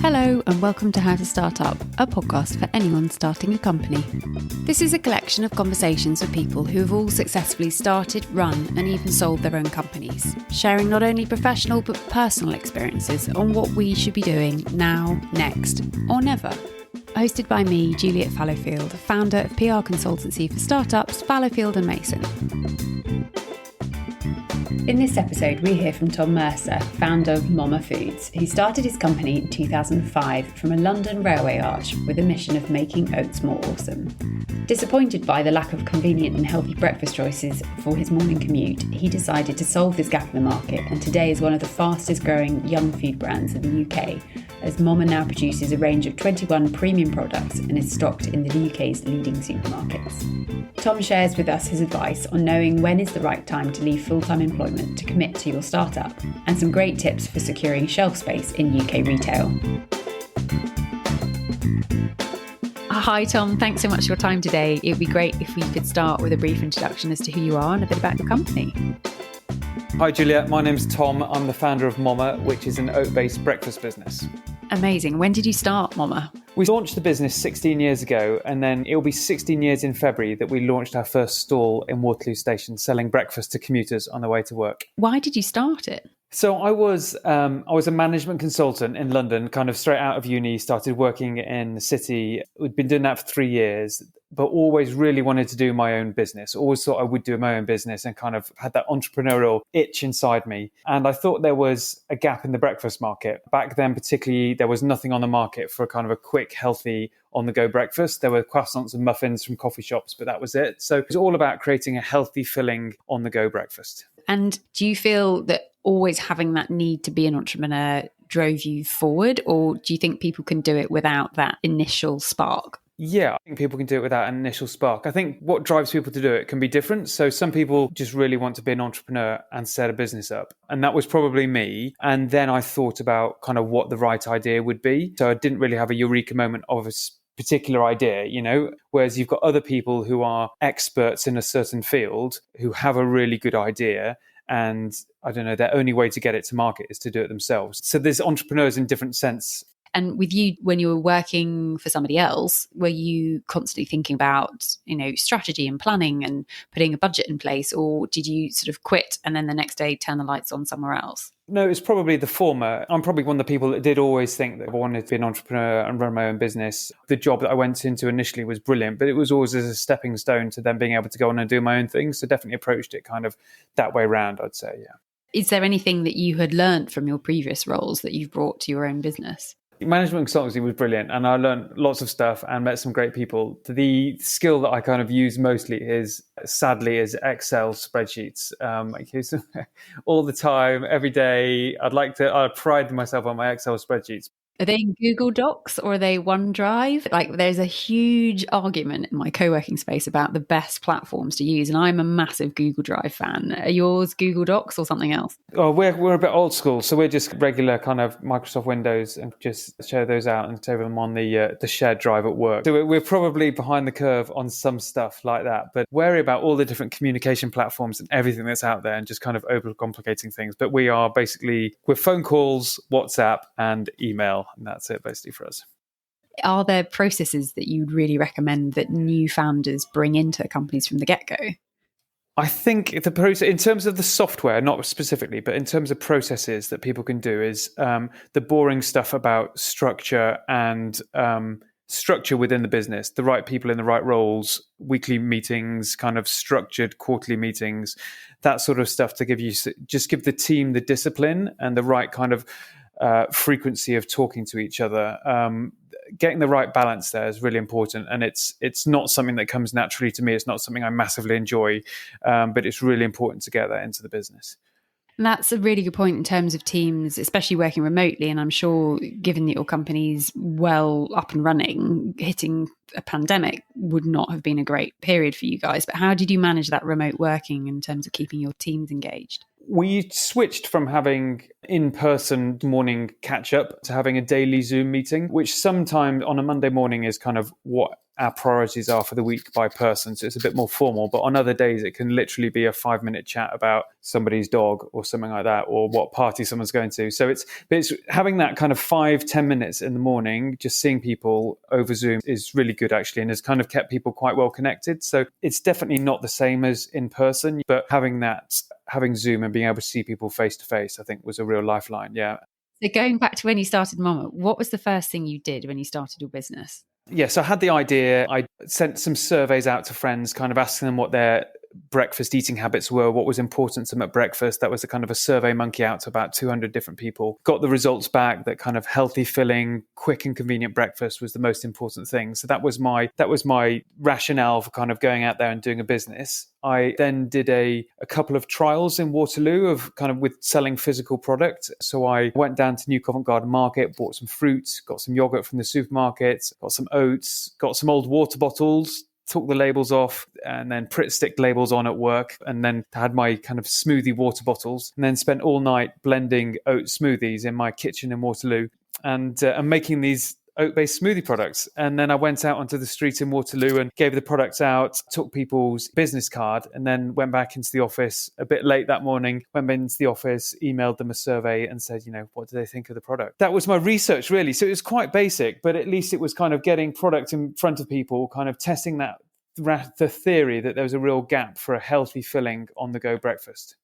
Hello and welcome to How to Start Up, a podcast for anyone starting a company. This is a collection of conversations with people who have all successfully started, run and even sold their own companies, sharing not only professional but personal experiences on what we should be doing now, next or never. Hosted by me, Juliet Fallowfield, founder of PR consultancy for startups Fallowfield and Mason. In this episode, we hear from Tom Mercer, founder of MOMA Foods, who started his company in 2005 from a London railway arch with a mission of making oats more awesome. Disappointed by the lack of convenient and healthy breakfast choices for his morning commute, he decided to solve this gap in the market and today is one of the fastest growing young food brands in the UK, as MOMA now produces a range of 21 premium products and is stocked in the UK's leading supermarkets. Tom shares with us his advice on knowing when is the right time to leave full-time employment to commit to your startup, and some great tips for securing shelf space in UK retail. Hi Tom, thanks so much for your time today. It would be great if we could start with a brief introduction as to who you are and a bit about your company. Hi Juliet, my name's Tom. I'm the founder of MOMA, which is an oat-based breakfast business. Amazing. When did you start MOMA? We launched the business 16 years ago, and then it'll be 16 years in February that we launched our first stall in Waterloo station selling breakfast to commuters on their way to work. Why did you start it? So I was a management consultant in London, kind of straight out of uni, started working in the city. We'd been doing that for 3 years, but always really wanted to do my own business. Always thought I would do my own business and kind of had that entrepreneurial itch inside me. And I thought there was a gap in the breakfast market. Back then, particularly, there was nothing on the market for kind of a quick, healthy, on-the-go breakfast. There were croissants and muffins from coffee shops, but that was it. So it was all about creating a healthy, filling, on-the-go breakfast. And do you feel that always having that need to be an entrepreneur drove you forward, or do you think people can do it without that initial spark? Yeah, I think people can do it without an initial spark. I think what drives people to do it can be different. So some people just really want to be an entrepreneur and set a business up. And that was probably me. And then I thought about kind of what the right idea would be. So I didn't really have a eureka moment of a particular idea, whereas you've got other people who are experts in a certain field who have a really good idea. And I don't know, their only way to get it to market is to do it themselves. So there's entrepreneurs in different sense. And with you, when you were working for somebody else, were you constantly thinking about, strategy and planning and putting a budget in place, or did you sort of quit and then the next day turn the lights on somewhere else? No, it's probably the former. I'm probably one of the people that did always think that I wanted to be an entrepreneur and run my own business. The job that I went into initially was brilliant, but it was always as a stepping stone to then being able to go on and do my own thing. So definitely approached it kind of that way around, I'd say, yeah. Is there anything that you had learned from your previous roles that you've brought to your own business? Management consultancy was brilliant and I learned lots of stuff and met some great people. The skill that I kind of use mostly is Excel spreadsheets. I use them all the time, every day. I pride myself on my Excel spreadsheets. Are they Google Docs or are they OneDrive? Like, there's a huge argument in my co-working space about the best platforms to use. And I'm a massive Google Drive fan. Are yours Google Docs or something else? Oh, we're a bit old school. So we're just regular kind of Microsoft Windows and just share those out and save them on the shared drive at work. So we're probably behind the curve on some stuff like that, but wary about all the different communication platforms and everything that's out there and just kind of overcomplicating things. But we're phone calls, WhatsApp and email. And that's it basically for us. Are there processes that you'd really recommend that new founders bring into companies from the get-go? I think the process, in terms of the software, not specifically, but in terms of processes that people can do is the boring stuff about structure and structure within the business, the right people in the right roles, weekly meetings, kind of structured quarterly meetings, that sort of stuff to give the team the discipline and the right kind of frequency of talking to each other. Getting the right balance there is really important, and it's not something that comes naturally to me. It's not something I massively enjoy, but it's really important to get that into the business. And that's a really good point in terms of teams, especially working remotely. And I'm sure, given that your company's well up and running, hitting a pandemic would not have been a great period for you guys. But how did you manage that remote working in terms of keeping your teams engaged? We switched from having in-person morning catch-up to having a daily Zoom meeting, which sometimes on a Monday morning is kind of what our priorities are for the week by person. So it's a bit more formal. But on other days, it can literally be a 5-minute chat about somebody's dog or something like that, or what party someone's going to. So it's having that kind of 5-10 minutes in the morning, just seeing people over Zoom is really good actually, and has kind of kept people quite well connected. So it's definitely not the same as in person, but having Zoom and being able to see people face to face, I think was a real lifeline. Yeah. So going back to when you started MOMA, what was the first thing you did when you started your business? Yes, I had the idea. I sent some surveys out to friends, kind of asking them what their breakfast eating habits were, what was important to them at breakfast. That was a kind of a survey monkey out to about 200 different people. Got the results back that kind of healthy, filling, quick and convenient breakfast was the most important thing. So that was my rationale for kind of going out there and doing a business. I then did a couple of trials in Waterloo of kind of with selling physical product. So I went down to New Covent Garden Market, bought some fruit, got some yogurt from the supermarket, got some oats, got some old water bottles, took the labels off and then stick labels on at work, and then had my kind of smoothie water bottles, and then spent all night blending oat smoothies in my kitchen in Waterloo and making these oat-based smoothie products. And then I went out onto the street in Waterloo and gave the products out, took people's business card, and then went back into the office a bit late that morning, went back into the office, emailed them a survey and said, what do they think of the product? That was my research really. So it was quite basic, but at least it was kind of getting product in front of people, kind of testing the theory that there was a real gap for a healthy, filling, on-the-go breakfast.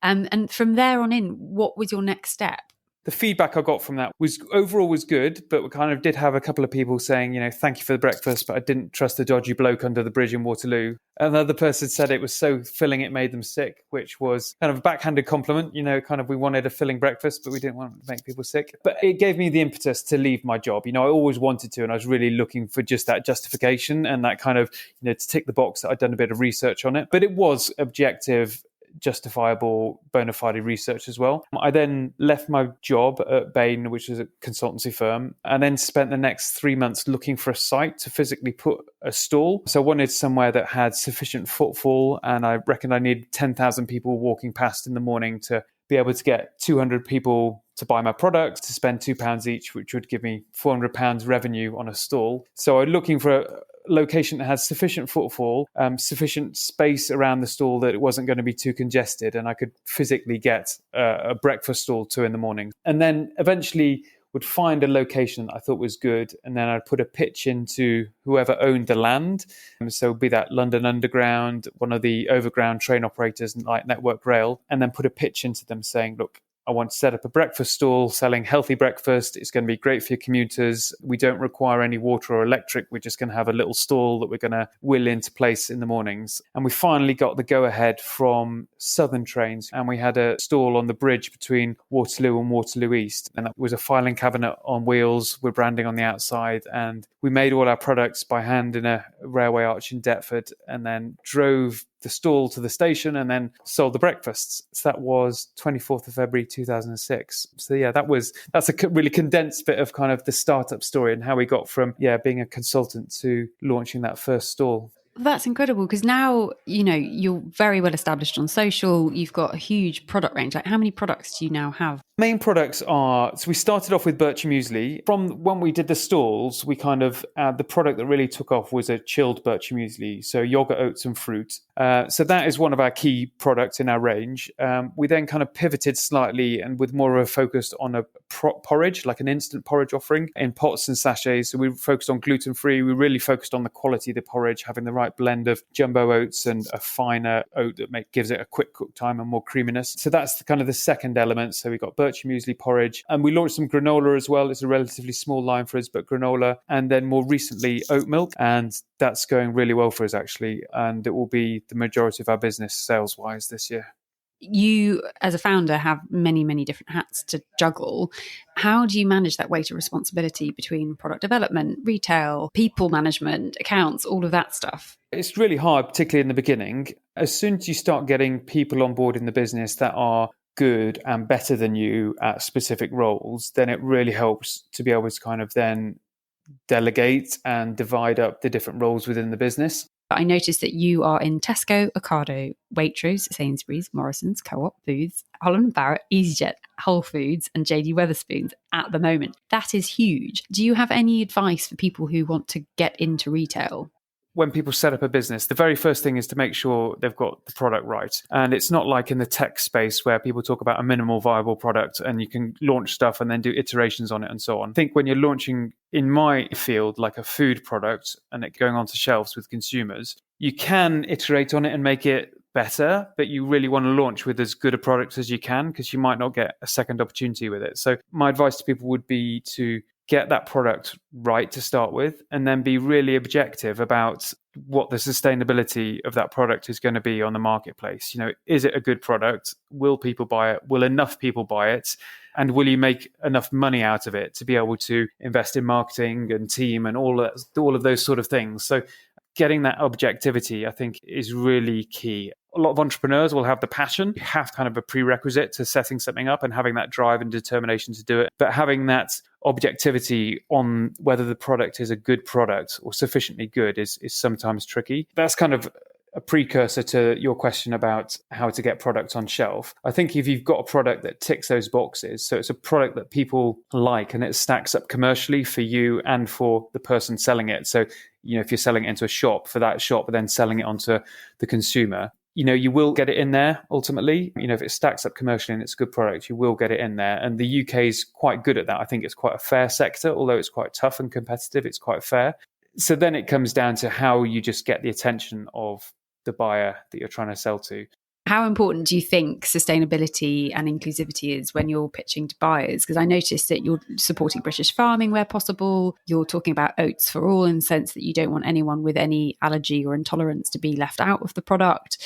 And from there on in, what was your next step? The feedback I got from that was good, but we kind of did have a couple of people saying, thank you for the breakfast, but I didn't trust the dodgy bloke under the bridge in Waterloo. Another person said it was so filling it made them sick, which was kind of a backhanded compliment. Kind of we wanted a filling breakfast, but we didn't want to make people sick. But it gave me the impetus to leave my job. I always wanted to, and I was really looking for just that justification and that kind of, to tick the box that I'd done a bit of research on it. But it was objective, justifiable, bona fide research as well. I then left my job at Bain, which is a consultancy firm, and then spent the next 3 months looking for a site to physically put a stall. So I wanted somewhere that had sufficient footfall, and I reckoned I needed 10,000 people walking past in the morning to be able to get 200 people to buy my products, to spend £2 each, which would give me £400 revenue on a stall. So I'm looking for a location that has sufficient footfall, sufficient space around the stall that it wasn't going to be too congested, and I could physically get a breakfast stall 2 a.m. And then eventually would find a location that I thought was good, and then I'd put a pitch into whoever owned the land. So be that London Underground, one of the overground train operators like Network Rail, and then put a pitch into them saying, look, I want to set up a breakfast stall selling healthy breakfast. It's going to be great for your commuters. We don't require any water or electric. We're just going to have a little stall that we're going to will into place in the mornings. And we finally got the go-ahead from Southern Trains, and we had a stall on the bridge between Waterloo and Waterloo East. And that was a filing cabinet on wheels with branding on the outside. And we made all our products by hand in a railway arch in Deptford, and then drove the stall to the station and then sold the breakfasts. So that was 24th of February 2006. So yeah, that's a really condensed bit of kind of the startup story and how we got from being a consultant to launching that first stall. That's incredible, because now, you're very well established on social. You've got a huge product range. Like, how many products do you now have? Main products are, so we started off with Birch Muesli. From when we did the stalls, we kind of, the product that really took off was a chilled Birch Muesli. So yogurt, oats and fruit. So that is one of our key products in our range. We then kind of pivoted slightly and with more of a focus on a porridge, like an instant porridge offering in pots and sachets. So we focused on gluten-free. We really focused on the quality of the porridge, having the right blend of jumbo oats and a finer oat that gives it a quick cook time and more creaminess. So that's kind of the second element. So we got Birch Muesli porridge, and we launched some granola as well. It's a relatively small line for us, but granola, and then more recently oat milk, and that's going really well for us actually, and it will be the majority of our business sales wise this year. You, as a founder, have many, many different hats to juggle. How do you manage that weight of responsibility between product development, retail, people management, accounts, all of that stuff? It's really hard, particularly in the beginning. As soon as you start getting people on board in the business that are good and better than you at specific roles, then it really helps to be able to kind of then delegate and divide up the different roles within the business. I noticed that you are in Tesco, Ocado, Waitrose, Sainsbury's, Morrison's, Co-op, Booths, Holland & Barrett, EasyJet, Whole Foods and JD Wetherspoons at the moment. That is huge. Do you have any advice for people who want to get into retail? When people set up a business, the very first thing is to make sure they've got the product right. And it's not like in the tech space where people talk about a minimal viable product and you can launch stuff and then do iterations on it and so on. I think when you're launching, in my field, like a food product and it going onto shelves with consumers, you can iterate on it and make it better, but you really want to launch with as good a product as you can because you might not get a second opportunity with it. So my advice to people would be to get that product right to start with, and then be really objective about what the sustainability of that product is going to be on the marketplace. Is it a good product? Will people buy it? Will enough people buy it? And will you make enough money out of it to be able to invest in marketing and team and all of those sort of things? So getting that objectivity, I think, is really key. A lot of entrepreneurs will have the passion. You have kind of a prerequisite to setting something up and having that drive and determination to do it. But having that objectivity on whether the product is a good product or sufficiently good is sometimes tricky. That's kind of a precursor to your question about how to get products on shelf. I think if you've got a product that ticks those boxes, so it's a product that people like and it stacks up commercially for you and for the person selling it. So, if you're selling it into a shop, for that shop, but then selling it onto the consumer, you will get it in there ultimately. If it stacks up commercially and it's a good product, you will get it in there. And the UK is quite good at that. I think it's quite a fair sector, although it's quite tough and competitive, it's quite fair. So then it comes down to how you just get the attention of the buyer that you're trying to sell to. How important do you think sustainability and inclusivity is when you're pitching to buyers? Because I noticed that you're supporting British farming where possible. You're talking about oats for all in the sense that you don't want anyone with any allergy or intolerance to be left out of the product.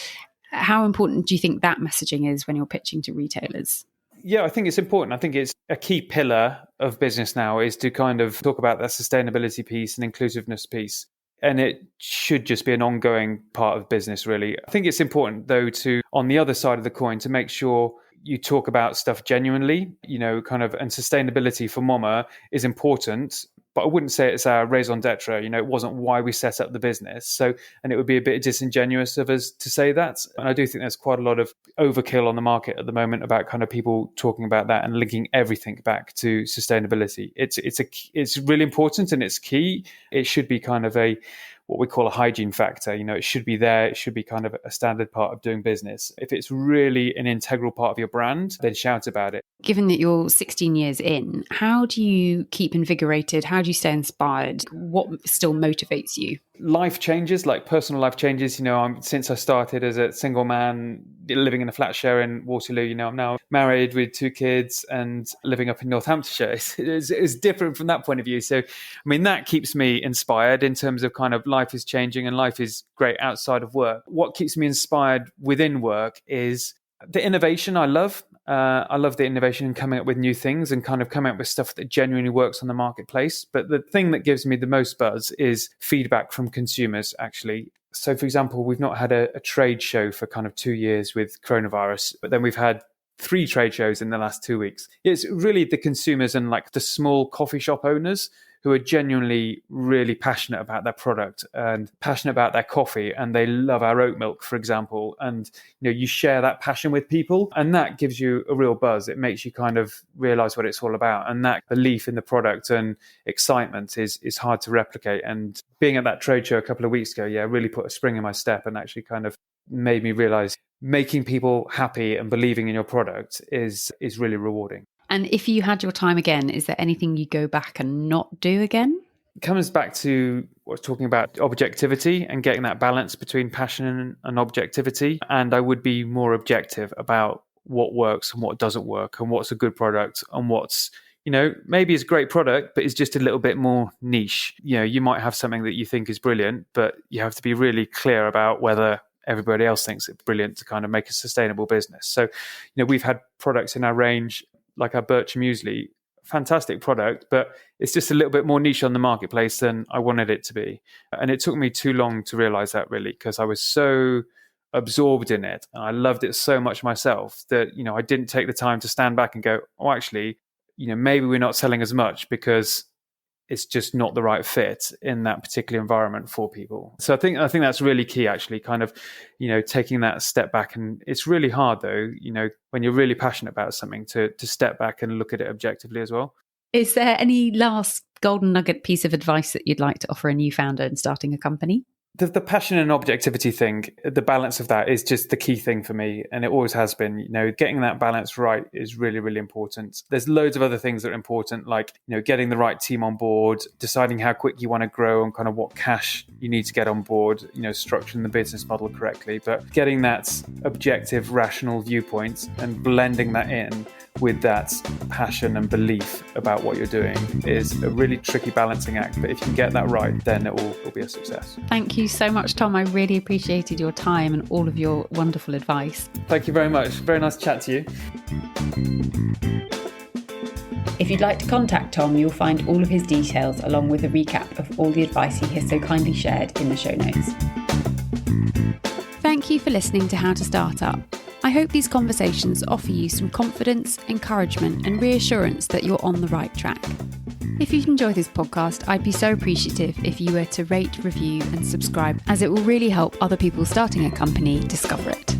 How important do you think that messaging is when you're pitching to retailers? Yeah, I think it's important. I think it's a key pillar of business now is to kind of talk about that sustainability piece and inclusiveness piece. And it should just be an ongoing part of business, really. I think it's important, though, on the other side of the coin, to make sure you talk about stuff genuinely, and sustainability for MOMA is important, but I wouldn't say it's our raison d'etre. It wasn't why we set up the business. So, and it would be a bit disingenuous of us to say that. And I do think there's quite a lot of overkill on the market at the moment about kind of people talking about that and linking everything back to sustainability. It's really important and it's key. It should be kind of what we call a hygiene factor. It should be there. It should be kind of a standard part of doing business. If it's really an integral part of your brand, then shout about it. Given that you're 16 years in, how do you keep invigorated? How do you stay inspired? What still motivates you? Life changes, like personal life changes. Since I started as a single man living in a flat share in Waterloo, I'm now married with 2 kids and living up in Northamptonshire. It's different from that point of view. So, that keeps me inspired in terms of kind of life is changing and life is great outside of work. What keeps me inspired within work is the innovation I love. I love the innovation and coming up with new things and kind of coming up with stuff that genuinely works on the marketplace. But the thing that gives me the most buzz is feedback from consumers, actually. So, for example, we've not had a trade show for kind of 2 years with coronavirus, but then we've had 3 trade shows in the last 2 weeks. It's really the consumers and like the small coffee shop owners who are genuinely really passionate about their product and passionate about their coffee, and they love our oat milk, for example. And you share that passion with people, and that gives you a real buzz. It makes you kind of realize what it's all about, and that belief in the product and excitement is hard to replicate. And being at that trade show a couple of weeks ago, really put a spring in my step and actually kind of made me realize making people happy and believing in your product is really rewarding. And if you had your time again, is there anything you go back and not do again? It comes back to what I was talking about, objectivity and getting that balance between passion and objectivity. And I would be more objective about what works and what doesn't work and what's a good product and what's, maybe it's a great product, but it's just a little bit more niche. You might have something that you think is brilliant, but you have to be really clear about whether everybody else thinks it's brilliant to kind of make a sustainable business. So, we've had products in our range like our birch muesli, fantastic product, but it's just a little bit more niche on the marketplace than I wanted it to be. And it took me too long to realize that, really, because I was so absorbed in it and I loved it so much myself that, I didn't take the time to stand back and go, oh, actually, maybe we're not selling as much because it's just not the right fit in that particular environment for people. So I think that's really key, actually, kind of, taking that step back. And it's really hard, though, when you're really passionate about something, to step back and look at it objectively as well. Is there any last golden nugget piece of advice that you'd like to offer a new founder in starting a company? The passion and objectivity thing, the balance of that is just the key thing for me. And it always has been, getting that balance right is really, really important. There's loads of other things that are important, like, getting the right team on board, deciding how quick you want to grow and kind of what cash you need to get on board, structuring the business model correctly. But getting that objective, rational viewpoint and blending that in with that passion and belief about what you're doing is a really tricky balancing act. But if you can get that right, then it will be a success. Thank you so much, Tom. I really appreciated your time and all of your wonderful advice. Thank you very much. Very nice to chat to you. If you'd like to contact Tom, you'll find all of his details along with a recap of all the advice he has so kindly shared in the show notes. Thank you for listening to How to Start Up. I hope these conversations offer you some confidence, encouragement, and reassurance that you're on the right track. If you've enjoyed this podcast, I'd be so appreciative if you were to rate, review, and subscribe, as it will really help other people starting a company discover it.